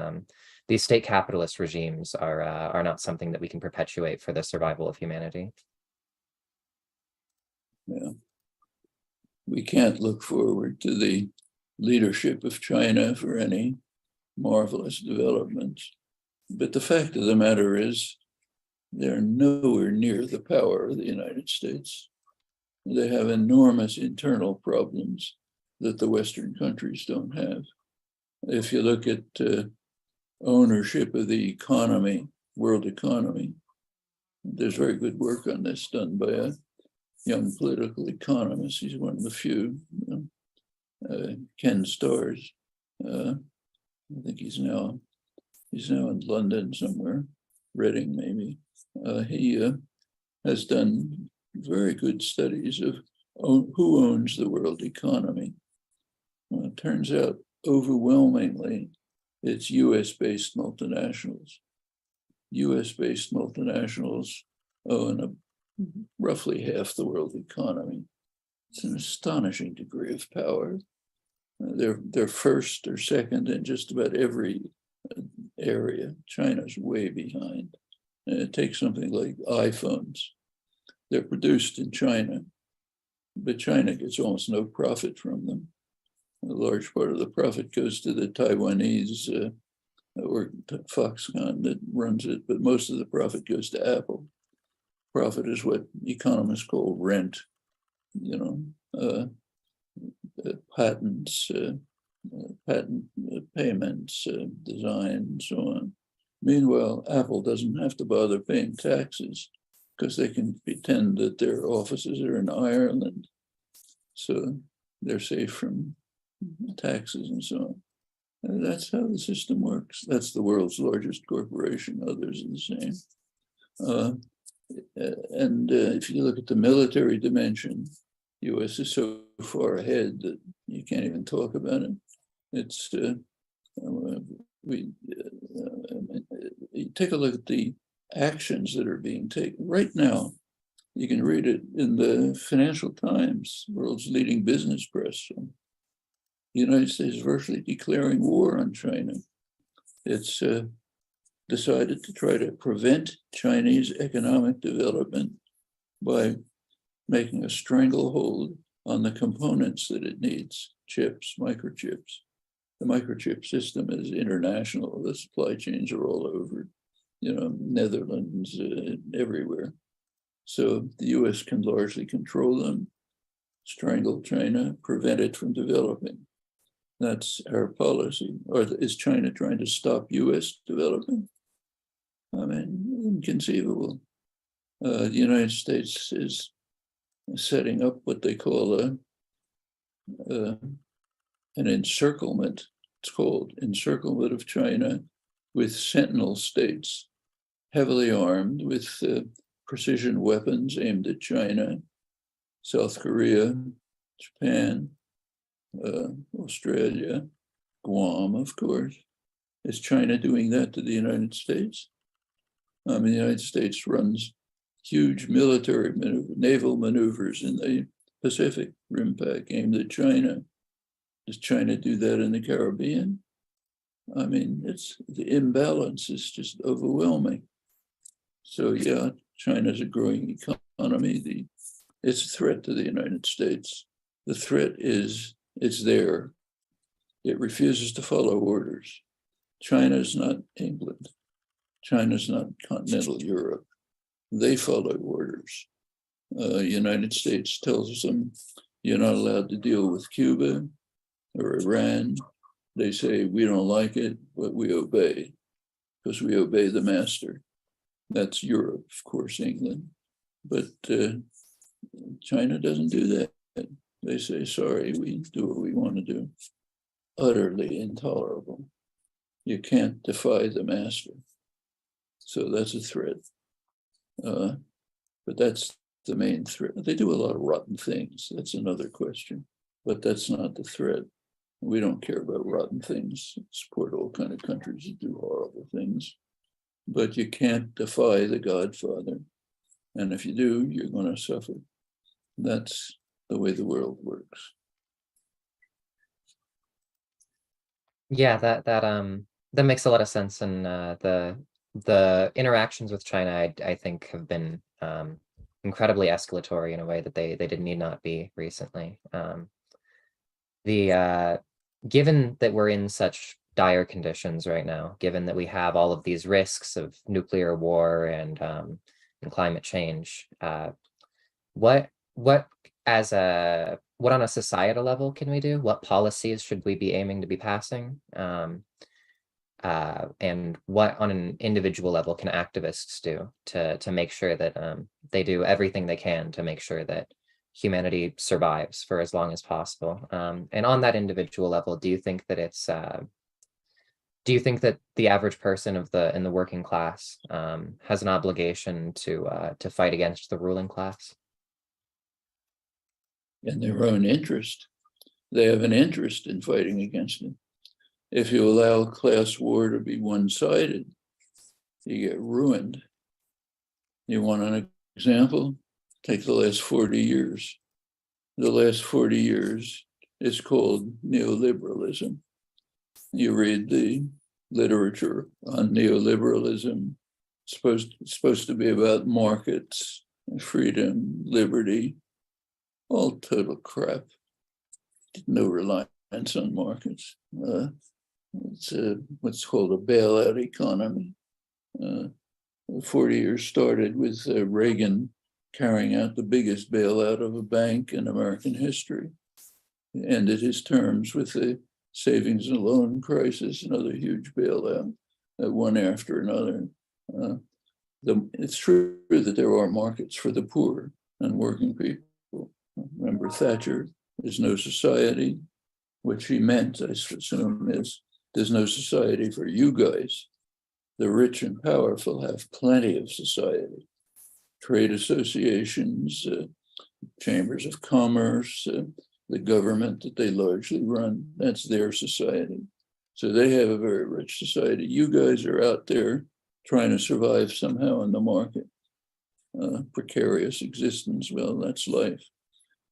state capitalist regimes are not something that we can perpetuate for the survival of humanity? Yeah. We can't look forward to the leadership of China for any marvelous developments. But the fact of the matter is, they're nowhere near the power of the United States. They have enormous internal problems that the Western countries don't have. If you look at ownership of the economy, world economy, there's very good work on this done by a young political economist. He's one of the few, Ken Starrs. I think he's now in London somewhere, Reading maybe. He has done very good studies of who owns the world economy. It turns out overwhelmingly it's US-based multinationals. US-based multinationals own roughly half the world economy. It's an astonishing degree of power. They're first or second in just about every area. China's way behind. It takes something like iPhones. They're produced in China, but China gets almost no profit from them. A large part of the profit goes to the Taiwanese or Foxconn that runs it, but most of the profit goes to Apple. Profit is what economists call rent, patents, patent payments, design, and so on. Meanwhile, Apple doesn't have to bother paying taxes because they can pretend that their offices are in Ireland. So they're safe from taxes and so on. And that's how the system works. That's the world's largest corporation. Others are the same. If you look at the military dimension, the US is so far ahead that you can't even talk about it. It's you take a look at the actions that are being taken right now. You can read it in the Financial Times, world's leading business press. So the United States is virtually declaring war on China. It's decided to try to prevent Chinese economic development by making a stranglehold on the components that it needs, chips, microchips. The microchip system is international. The supply chains are all over, Netherlands, everywhere. So the US can largely control them, strangle China, prevent it from developing. That's our policy. Or is China trying to stop US developing? I mean, inconceivable. The United States is setting up what they call an encirclement. It's called encirclement of China with sentinel states, heavily armed with precision weapons aimed at China, South Korea, Japan, Australia, Guam, of course. Is China doing that to the United States? The United States runs huge military naval maneuvers in the Pacific Rim Pack aimed at China. Does China do that in the Caribbean? The imbalance is just overwhelming. So yeah, China's a growing economy. It's a threat to the United States. The threat is it's there. It refuses to follow orders. China's not England. China's not continental Europe. They follow orders. United States tells them you're not allowed to deal with Cuba or Iran. They say, we don't like it, but we obey because we obey the master. That's Europe, of course, England. But China doesn't do that. They say, sorry, we do what we want to do. Utterly intolerable. You can't defy the master. So that's a threat. But that's the main threat. They do a lot of rotten things. That's another question. But that's not the threat. We don't care about rotten things. Support all kinds of countries that do horrible things. But you can't defy the Godfather. And if you do, you're going to suffer. That's the way the world works. Yeah, that makes a lot of sense. And the interactions with China, I think, have been incredibly escalatory in a way that they need not be recently. Given that we're in such dire conditions right now, given that we have all of these risks of nuclear war and climate change, what on a societal level can we do? What policies should we be aiming to be passing? And what on an individual level can activists do to make sure that they do everything they can to make sure that humanity survives for as long as possible? And on that individual level, do you think that the average person in the working class has an obligation to fight against the ruling class? In their own interest. They have an interest in fighting against it. If you allow class war to be one-sided, you get ruined. You want an example? Take the last 40 years. the last 40 years is called neoliberalism. You read the literature on neoliberalism. It's supposed to be about markets, freedom, liberty, all total crap. No reliance on markets. It's what's called a bailout economy. 40 years started with Reagan carrying out the biggest bailout of a bank in American history. He ended his terms with the savings and loan crisis, another huge bailout, one after another. It's true that there are markets for the poor and working people. Remember Thatcher, there's no society. What she meant, I assume, is there's no society for you guys. The rich and powerful have plenty of society. Trade associations, chambers of commerce, the government that they largely run, that's their society. So they have a very rich society. You guys are out there trying to survive somehow in the market. Precarious existence, well, that's life.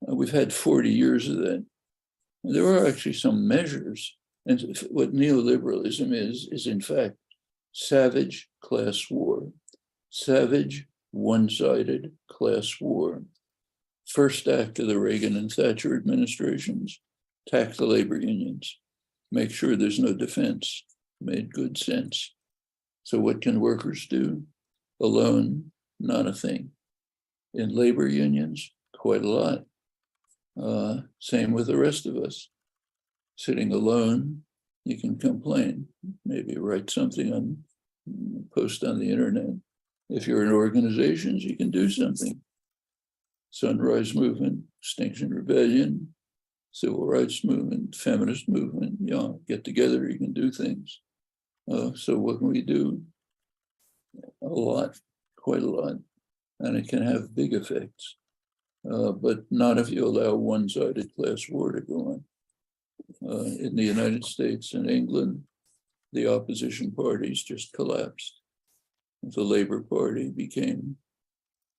We've had 40 years of that. There are actually some measures, and what neoliberalism is in fact savage class war, savage one-sided class war. First act of the Reagan and Thatcher administrations, attack the labor unions, make sure there's no defense, made good sense. So what can workers do? Alone, not a thing. In labor unions, quite a lot. Same with the rest of us. Sitting alone, you can complain, maybe write something on, post on the internet. If you're in organizations, you can do something. Sunrise Movement, Extinction Rebellion, Civil Rights Movement, Feminist Movement, yeah, get together, you can do things. So what can we do? A lot, quite a lot, and it can have big effects. But not if you allow one-sided class war to go on. In the United States and England, the opposition parties just collapsed. The Labour Party became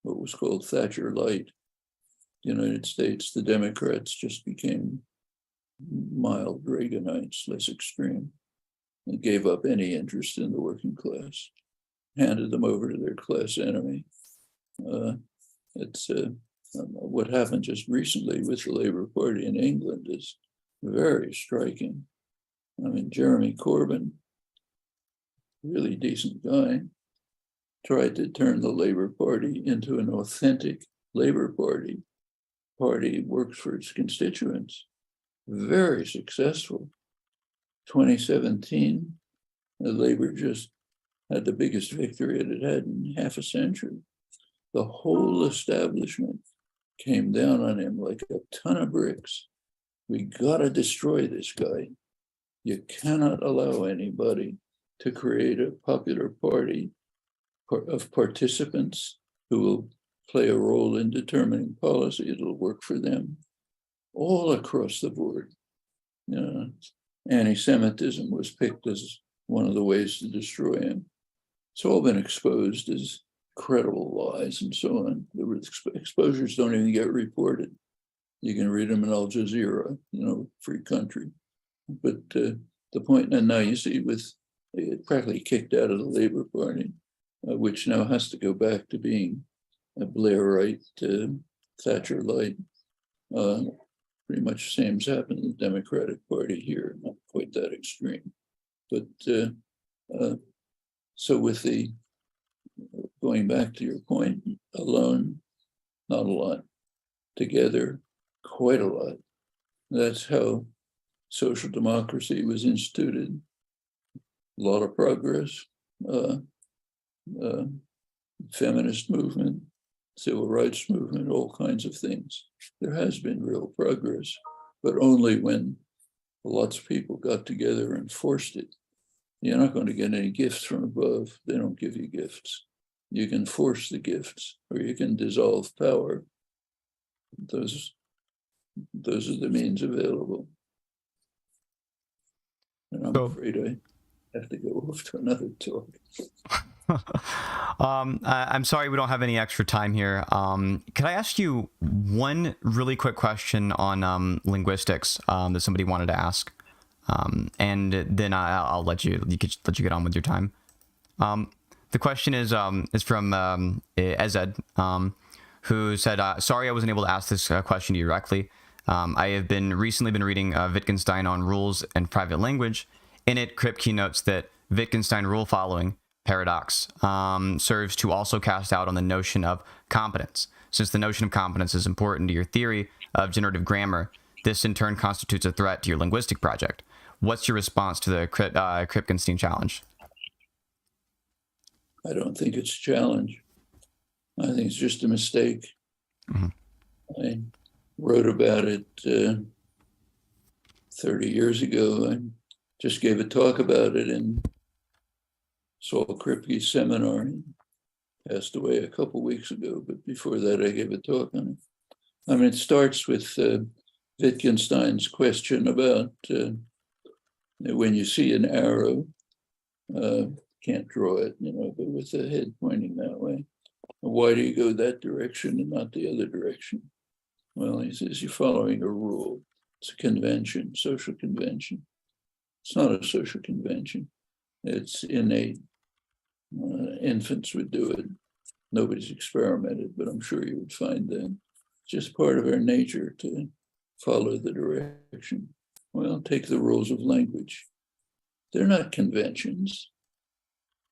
what was called Thatcher Light. The United States, the Democrats just became mild Reaganites, less extreme, and gave up any interest in the working class, handed them over to their class enemy. What happened just recently with the Labour Party in England is very striking. I mean, Jeremy Corbyn, really decent guy, tried to turn the Labour Party into an authentic Labour Party. Party works for its constituents. Very successful. 2017, the Labour just had the biggest victory it had had in half a century. The whole establishment came down on him like a ton of bricks. We gotta destroy this guy. You cannot allow anybody to create a popular party of participants who will play a role in determining policy. It'll work for them all across the board. Anti-Semitism was picked as one of the ways to destroy him. It's all been exposed as credible lies and so on. The exposures don't even get reported. You can read them in Al Jazeera, free country. But the point, and now you see with practically kicked out of the Labour Party, which now has to go back to being a Blairite, Thatcher light. Pretty much the same's happened in the Democratic Party here, not quite that extreme. But so with the, going back to your point, alone, not a lot. Together, quite a lot. That's how social democracy was instituted. A lot of progress. Feminist movement, civil rights movement, all kinds of things. There has been real progress, but only when lots of people got together and forced it. You're not going to get any gifts from above. They don't give you gifts. You can force the gifts, or you can dissolve power. Those are the means available. And I'm afraid I have to go off to another talk. I'm sorry we don't have any extra time here. Could I ask you one really quick question on linguistics that somebody wanted to ask, and then I'll let you get on with your time. The question is from Ezed, who said, "Sorry, I wasn't able to ask this question to you directly. I have recently been reading Wittgenstein on rules and private language. In it, Kripke notes that Wittgenstein rule following paradox serves to also cast doubt on the notion of competence. Since the notion of competence is important to your theory of generative grammar, this in turn constitutes a threat to your linguistic project. What's your response to the Kripkenstein challenge?" I don't think it's a challenge. I think it's just a mistake. Mm-hmm. I wrote about it 30 years ago. I just gave a talk about it in Saul Kripke's seminar. He passed away a couple weeks ago, but before that I gave a talk on it. I mean, it starts with Wittgenstein's question about when you see an arrow, can't draw it, but with the head pointing that way. Why do you go that direction and not the other direction? Well, he says, you're following a rule. It's a convention, social convention. It's not a social convention. It's innate. Infants would do it. Nobody's experimented, but I'm sure you would find that. It's just part of our nature to follow the direction. Well, take the rules of language. They're not conventions.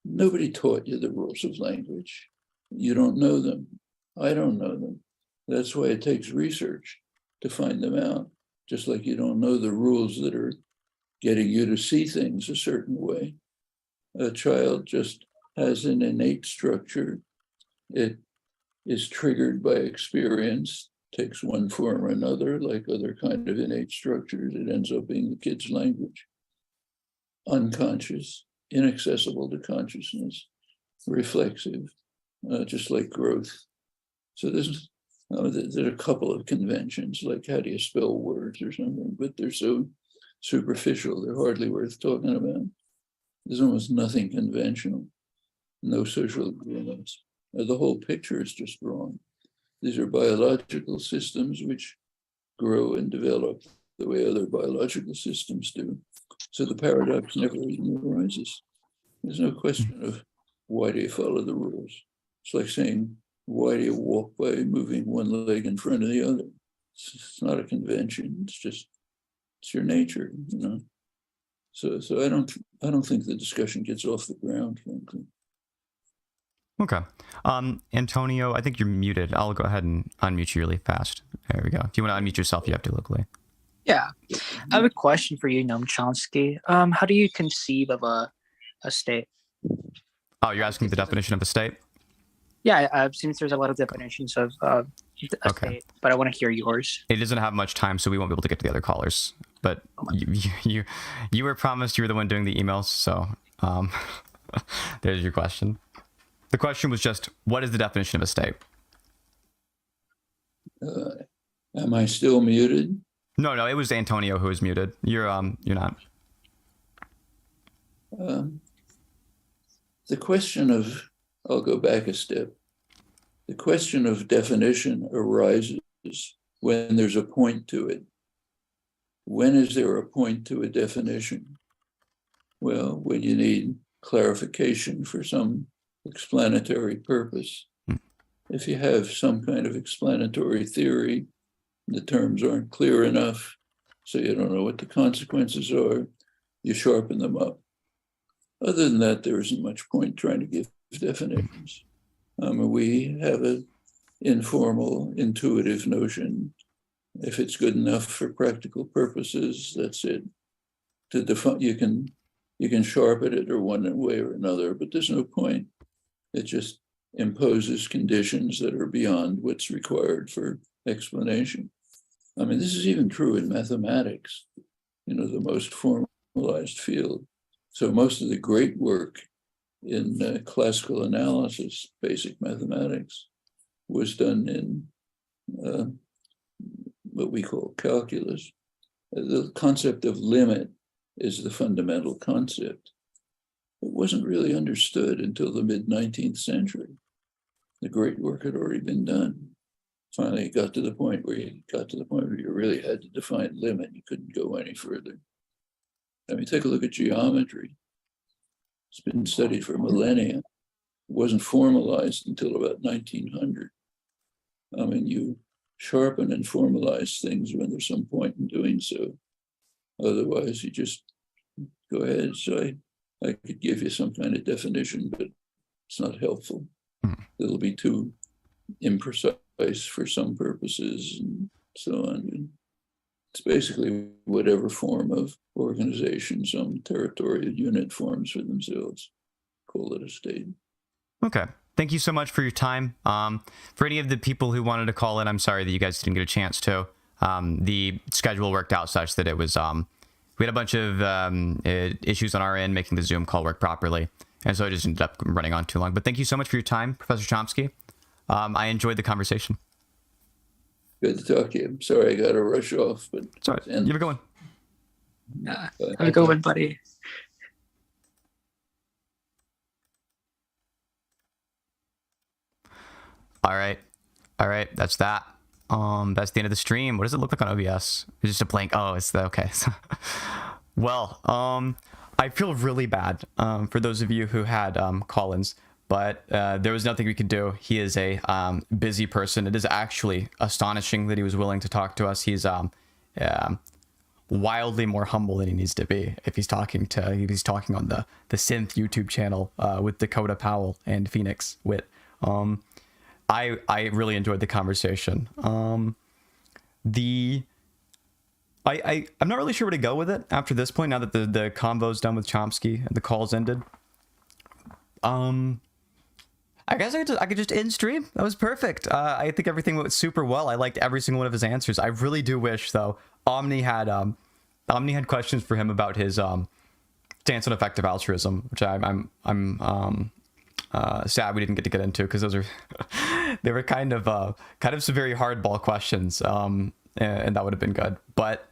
Nobody taught you the rules of language. You don't know them. I don't know them. That's why it takes research to find them out. Just like you don't know the rules that are getting you to see things a certain way. A child just has an innate structure. It is triggered by experience, takes one form or another, like other kind of innate structures. It ends up being the kid's language. Unconscious, inaccessible to consciousness, reflexive, just like growth. So there's a couple of conventions, like how do you spell words or something, but they're so superficial, they're hardly worth talking about. There's almost nothing conventional, no social agreements. The whole picture is just wrong. These are biological systems which grow and develop the way other biological systems do. So the paradox never even arises. There's no question of why do you follow the rules. It's like saying, why do you walk by moving one leg in front of the other? It's not a convention. It's your nature, So I don't think the discussion gets off the ground, frankly. Okay. Antonio, I think you're muted. I'll go ahead and unmute you really fast. There we go. If you want to unmute yourself, you have to locally. Yeah. I have a question for you, Chomsky. How do you conceive of a state? Oh, you're asking the definition of a state? Yeah, since there's a lot of definitions of a state, but I want to hear yours. It doesn't have much time, so we won't be able to get to the other callers. But you were promised you were the one doing the emails, so there's your question. The question was just, what is the definition of a state? Am I still muted? No, it was Antonio who was muted. You're not. The question of, I'll go back a step. The question of definition arises when there's a point to it. When is there a point to a definition? Well, when you need clarification for some explanatory purpose. If you have some kind of explanatory theory, the terms aren't clear enough, so you don't know what the consequences are, you sharpen them up. Other than that, there isn't much point trying to give definitions. We have an informal, intuitive notion. If it's good enough for practical purposes, that's it. To define, you can sharpen it or one way or another, but there's no point. It just imposes conditions that are beyond what's required for explanation. This is even true in mathematics, the most formalized field. So most of the great work in classical analysis, basic mathematics, was done in what we call calculus. The concept of limit is the fundamental concept. it wasn't really understood until the mid-19th century. The great work had already been done. Finally, it got to the point where you really had to define limit. You couldn't go any further. I mean, take a look at geometry. It's been studied for millennia. It wasn't formalized until about 1900. I mean, you sharpen and formalize things when there's some point in doing so. Otherwise, you just go ahead. So I could give you some kind of definition, but it's not helpful. It'll be too imprecise for some purposes and so on. And it's basically whatever form of organization some territorial unit forms for themselves. Call it a state. Okay. Thank you so much for your time. For any of the people who wanted to call in, I'm sorry that you guys didn't get a chance to. The schedule worked out such that it was, we had a bunch of issues on our end making the Zoom call work properly. And so it just ended up running on too long. But thank you so much for your time, Professor Chomsky. I enjoyed the conversation. Good to talk to you. I'm sorry I got to rush off, but it's all right. You have a good one. Have a good one, buddy. All right. That's that. That's the end of the stream. What does it look like on OBS? It's just a blank. Oh, it's the okay. Well, I feel really bad for those of you who had call-ins, but there was nothing we could do. He is a busy person. It is actually astonishing that he was willing to talk to us. He's wildly more humble than he needs to be if he's talking on the Synth YouTube channel with Dakota Powell and Phoenix Wit. I really enjoyed the conversation. I'm not really sure where to go with it after this point, now that the convo's done with Chomsky and the calls ended. I guess I could just end stream. That was perfect. I think everything went super well. I liked every single one of his answers. I really do wish, though, Omni had questions for him about his stance on effective altruism, which I'm sad we didn't get to get into, because those are they were kind of some very hardball questions, and that would have been good. But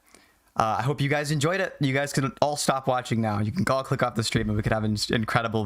I hope you guys enjoyed it. You guys can all stop watching now. You can all click off the stream and we could have an incredible